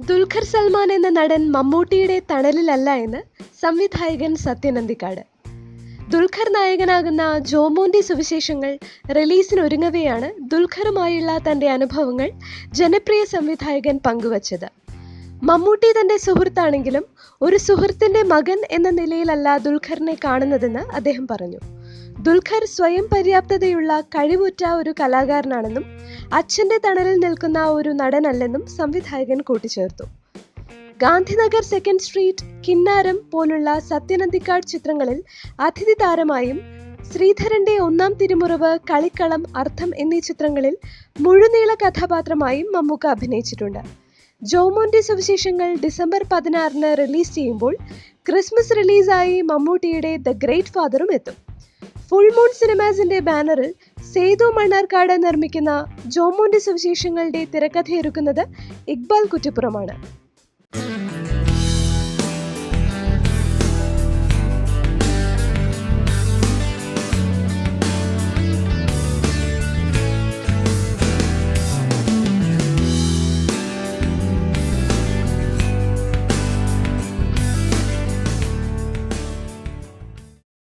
ദുൽഖർ സൽമാൻ എന്ന നടൻ മമ്മൂട്ടിയുടെ തണലിലല്ല എന്ന് സംവിധായകൻ സത്യൻ അന്തിക്കാട്. ദുൽഖർ നായകനാകുന്ന ജോമോന്റെ സുവിശേഷങ്ങൾ റിലീസിനൊരുങ്ങവെയാണ് ദുൽഖറുമായുള്ള തന്റെ അനുഭവങ്ങൾ ജനപ്രിയ സംവിധായകൻ പങ്കുവച്ചത്. മമ്മൂട്ടി തന്റെ സുഹൃത്താണെങ്കിലും ഒരു സുഹൃത്തിന്റെ മകൻ എന്ന നിലയിലല്ല ദുൽഖറിനെ കാണുന്നതെന്ന് അദ്ദേഹം പറഞ്ഞു. ദുൽഖർ സ്വയം പര്യാപ്തതയുള്ള കഴിവുറ്റ ഒരു കലാകാരനാണെന്നും അച്ഛന്റെ തണലിൽ നിൽക്കുന്ന ഒരു നടനല്ലെന്നും സംവിധായകൻ കൂട്ടിച്ചേർത്തു. ഗാന്ധിനഗർ, സെക്കൻഡ് സ്ട്രീറ്റ്, കിന്നാരം പോലുള്ള സത്യൻ അന്തിക്കാട് ചിത്രങ്ങളിൽ അതിഥി താരമായും ശ്രീധരന്റെ ഒന്നാം തിരുമുറവ്, കളിക്കളം, അർത്ഥം എന്നീ ചിത്രങ്ങളിൽ മുഴുനീള കഥാപാത്രമായും മമ്മൂക്ക അഭിനയിച്ചിട്ടുണ്ട്. ജോമോന്റെ സുവിശേഷങ്ങൾ ഡിസംബർ 16 റിലീസ് ചെയ്യുമ്പോൾ ക്രിസ്മസ് റിലീസായി മമ്മൂട്ടിയുടെ ദ ഗ്രേറ്റ് ഫാദറും എത്തും. ഫുൾ മൂൺ സിനിമാസിന്റെ ബാനറിൽ സേതു മണ്ണാർക്കാട് നിർമ്മിക്കുന്ന ജോമോന്റെ സുവിശേഷങ്ങളുടെ തിരക്കഥയൊരുക്കുന്നത് ഇക്ബാൽ കുറ്റിപ്പുറമാണ്.